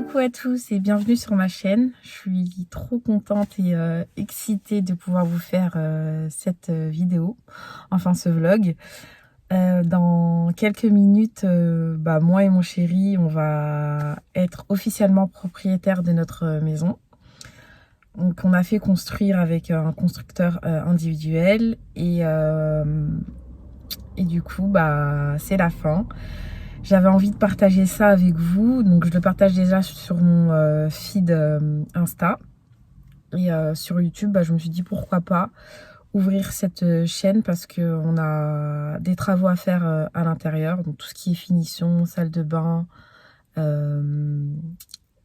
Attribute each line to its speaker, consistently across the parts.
Speaker 1: Coucou à tous et bienvenue sur ma chaîne. Je suis trop contente et excitée de pouvoir vous faire cette vidéo, enfin ce vlog. Dans quelques minutes, moi et mon chéri, on va être officiellement propriétaires de notre maison. Donc on a fait construire avec un constructeur individuel et du coup c'est la fin. J'avais envie de partager ça avec vous, donc je le partage déjà sur mon feed Insta. Et sur YouTube, je me suis dit pourquoi pas ouvrir cette chaîne parce qu'on a des travaux à faire à l'intérieur. Donc tout ce qui est finition, salle de bain,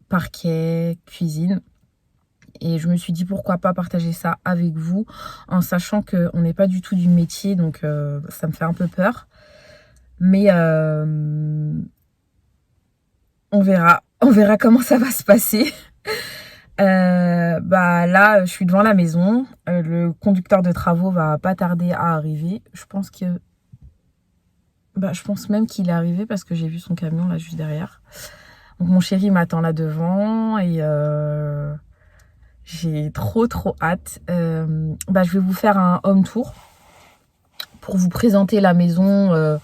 Speaker 1: parquet, cuisine. Et je me suis dit pourquoi pas partager ça avec vous en sachant qu'on n'est pas du tout du métier, donc ça me fait un peu peur. Mais on verra comment ça va se passer. Là, je suis devant la maison. Le conducteur de travaux va pas tarder à arriver. Je pense même qu'il est arrivé parce que j'ai vu son camion là juste derrière. Donc mon chéri m'attend là devant et j'ai trop hâte. Je vais vous faire un home tour pour vous présenter la maison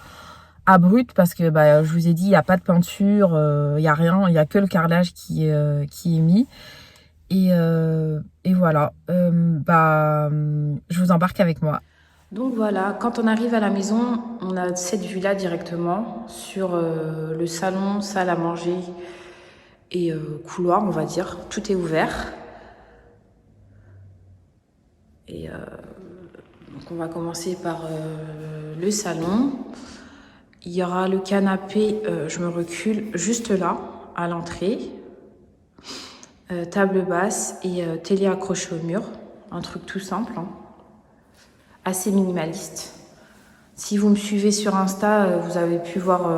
Speaker 1: à brut parce que je vous ai dit il n'y a pas de peinture, il n'y a rien, il n'y a que le carrelage qui est mis. Et voilà, je vous embarque avec moi. Donc voilà, quand on arrive à la maison, on a cette vue-là directement sur le salon, salle à manger et couloir, on va dire. Tout est ouvert. Et donc on va commencer par le salon. Il y aura le canapé, je me recule, juste là, à l'entrée. Table basse et télé accrochée au mur. Un truc tout simple, hein. Assez minimaliste. Si vous me suivez sur Insta, vous avez pu voir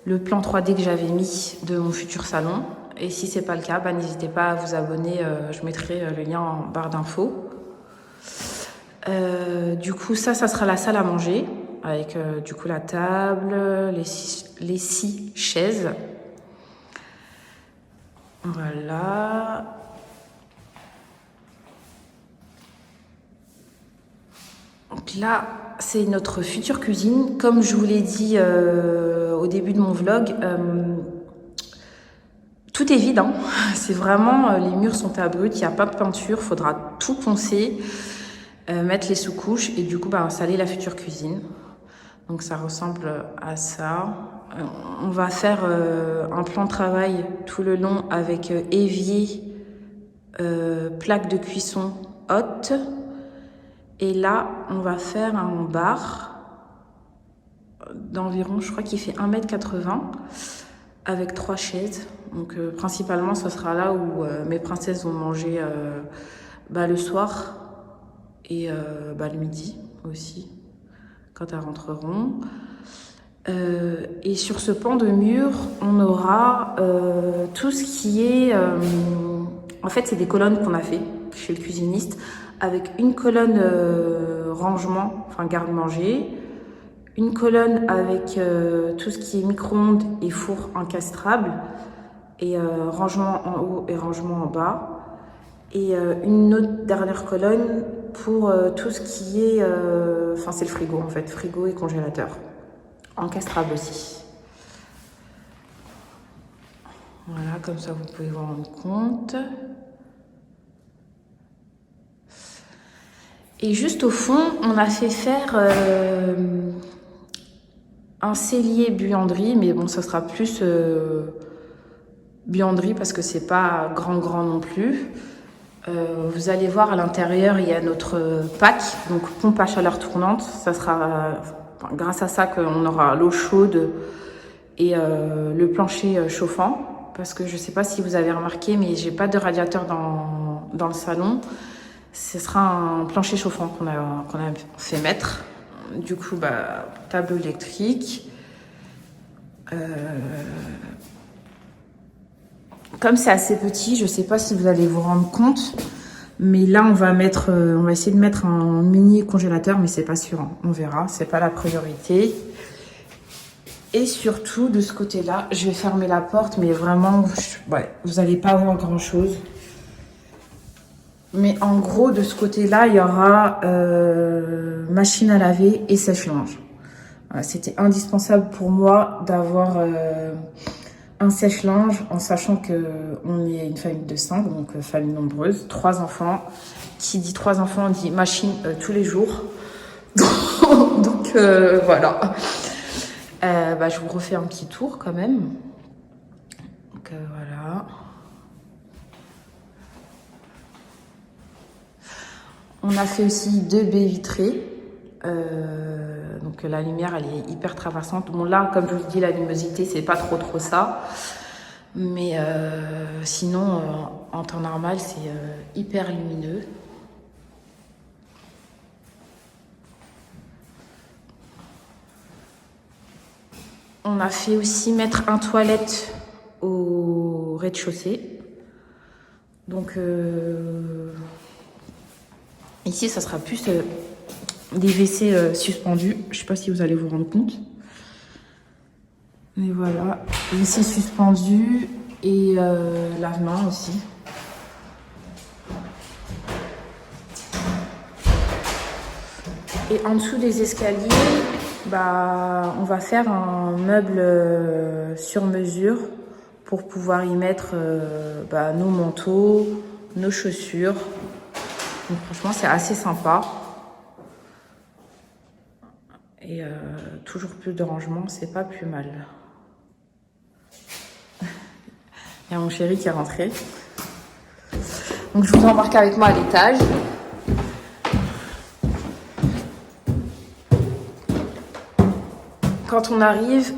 Speaker 1: le plan 3D que j'avais mis de mon futur salon. Et si c'est pas le cas, n'hésitez pas à vous abonner. Je mettrai le lien en barre d'infos. Du coup, ça sera la salle à manger. Avec du coup la table, les six chaises. Voilà. Donc là, c'est notre future cuisine. Comme je vous l'ai dit au début de mon vlog, tout est vide, hein. C'est vraiment, les murs sont à brut, il n'y a pas de peinture, faudra tout poncer, mettre les sous-couches et du coup installer la future cuisine. Donc ça ressemble à ça. On va faire un plan de travail tout le long avec évier, plaque de cuisson haute. Et là, on va faire un bar d'environ, je crois qu'il fait 1,80 m avec 3 chaises. Donc principalement, ce sera là où mes princesses vont manger le soir et le midi aussi, quand elles rentreront. Et sur ce pan de mur, on aura tout ce qui est... en fait, c'est des colonnes qu'on a fait chez le cuisiniste, avec une colonne rangement, enfin garde-manger, une colonne avec tout ce qui est micro-ondes et four encastrable, et rangement en haut et rangement en bas, et une autre dernière colonne pour tout ce qui est... c'est le frigo en fait, frigo et congélateur. Encastrable aussi. Voilà, comme ça vous pouvez vous rendre compte. Et juste au fond, on a fait faire un cellier buanderie, mais bon, ça sera plus buanderie parce que c'est pas grand non plus. Vous allez voir à l'intérieur, il y a notre pack, donc pompe à chaleur tournante. Ça sera grâce à ça qu'on aura l'eau chaude et le plancher chauffant. Parce que je ne sais pas si vous avez remarqué, mais j'ai pas de radiateur dans le salon. Ce sera un plancher chauffant qu'on a fait mettre. Du coup, tableau électrique. Comme c'est assez petit, je ne sais pas si vous allez vous rendre compte, mais là on va essayer de mettre un mini congélateur, mais c'est pas sûr, hein. On verra, c'est pas la priorité. Et surtout, de ce côté-là, je vais fermer la porte, mais vraiment, ouais, vous n'allez pas voir grand-chose. Mais en gros, de ce côté-là, il y aura machine à laver et sèche-linge. Voilà, c'était indispensable pour moi d'avoir un sèche-linge, en sachant qu'on est une famille de 5, donc famille nombreuse, 3 enfants. Qui dit 3 enfants dit machine tous les jours. Donc voilà. Je vous refais un petit tour quand même. Donc voilà. On a fait aussi 2 baies vitrées. Donc la lumière elle est hyper traversante. Bon là, comme je vous dis, la luminosité c'est pas trop ça. Mais sinon, en temps normal, c'est hyper lumineux. On a fait aussi mettre un toilette au rez-de-chaussée. Donc ici, ça sera plus des WC suspendus. Je ne sais pas si vous allez vous rendre compte. Mais voilà, WC suspendu et lave-main aussi. Et en dessous des escaliers, on va faire un meuble sur mesure pour pouvoir y mettre nos manteaux, nos chaussures. Donc franchement, c'est assez sympa. Et toujours plus de rangement, c'est pas plus mal. Il y a mon chéri qui est rentré. Donc je vous embarque avec moi à l'étage. Quand on arrive,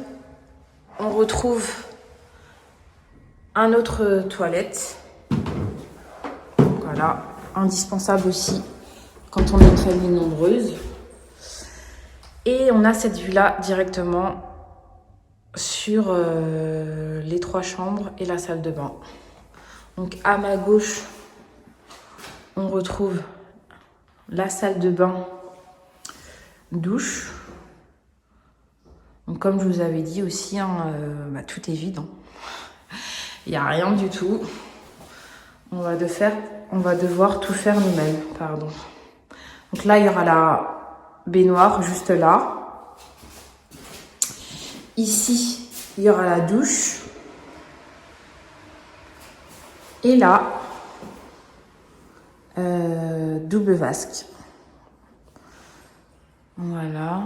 Speaker 1: on retrouve un autre toilette. Voilà, indispensable aussi quand on est une famille nombreuse. Et on a cette vue-là directement sur les 3 chambres et la salle de bain. Donc à ma gauche, on retrouve la salle de bain, douche. Donc comme je vous avais dit aussi, tout est vide. Il n'y a rien du tout. On va devoir tout faire nous-mêmes. Pardon. Donc là, il y aura la baignoire juste là. Ici, il y aura la douche. Et là, double vasque. Voilà.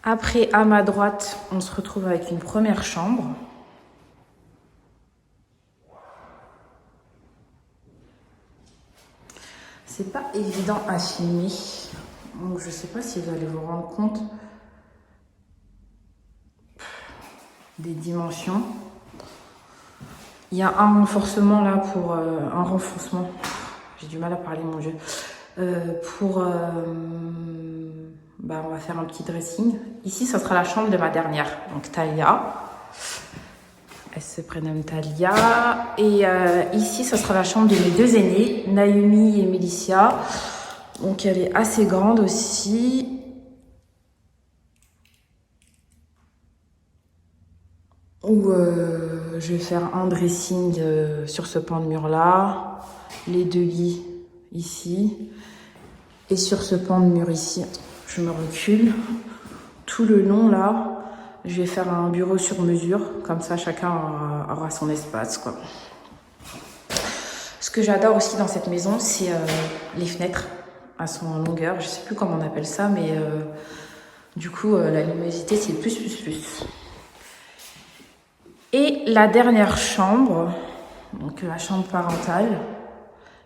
Speaker 1: Après, à ma droite, on se retrouve avec une première chambre. C'est pas évident à filmer. Donc, je sais pas si vous allez vous rendre compte des dimensions. Il y a un renforcement là pour un renforcement. J'ai du mal à parler, mon Dieu. On va faire un petit dressing. Ici, ça sera la chambre de ma dernière, donc Talia. Elle se prénomme Talia. Et ici, ça sera la chambre de mes 2 aînés, Naomi et Mélicia. Donc, elle est assez grande aussi. Où je vais faire un dressing sur ce pan de mur-là. Les 2 lits ici. Et sur ce pan de mur ici, je me recule. Tout le long, là, je vais faire un bureau sur mesure. Comme ça, chacun aura son espace, quoi. Ce que j'adore aussi dans cette maison, c'est les fenêtres à son longueur. Je sais plus comment on appelle ça, mais du coup, la luminosité, c'est plus. Et la dernière chambre, donc la chambre parentale,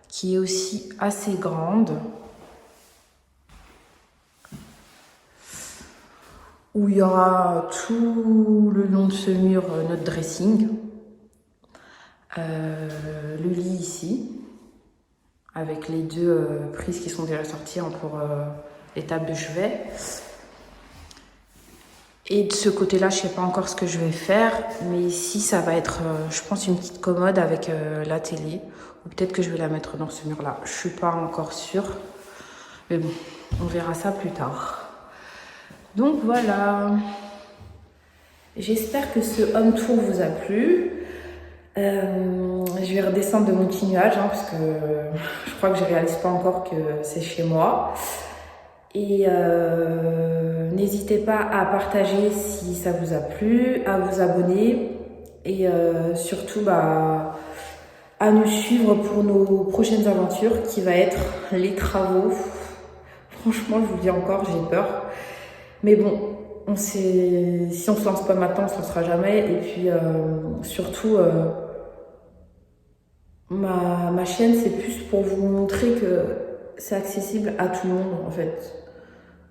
Speaker 1: qui est aussi assez grande. Où il y aura tout le long de ce mur notre dressing. Le lit ici, avec les 2 prises qui sont déjà sorties pour les tables de chevet. Et de ce côté-là, je ne sais pas encore ce que je vais faire, mais ici, ça va être, je pense, une petite commode avec la télé. Ou peut-être que je vais la mettre dans ce mur-là. Je ne suis pas encore sûre. Mais bon, on verra ça plus tard. Donc voilà. J'espère que ce home tour vous a plu. Je vais redescendre de mon petit nuage parce que je crois que je réalise pas encore que c'est chez moi. Et n'hésitez pas à partager si ça vous a plu, à vous abonner et surtout à nous suivre pour nos prochaines aventures qui va être les travaux. Franchement, je vous le dis encore, j'ai peur. Mais bon, si on se lance pas maintenant, on se lancera jamais. Et puis surtout, ma chaîne, c'est plus pour vous montrer que c'est accessible à tout le monde en fait.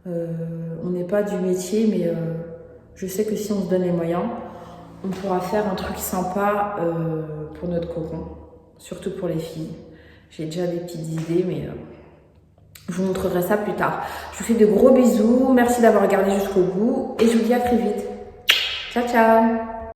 Speaker 1: On n'est pas du métier, mais je sais que si on se donne les moyens, on pourra faire un truc sympa pour notre cocon, surtout pour les filles. J'ai déjà des petites idées, mais je vous montrerai ça plus tard. Je vous fais de gros bisous, merci d'avoir regardé jusqu'au bout et je vous dis à très vite. Ciao, ciao!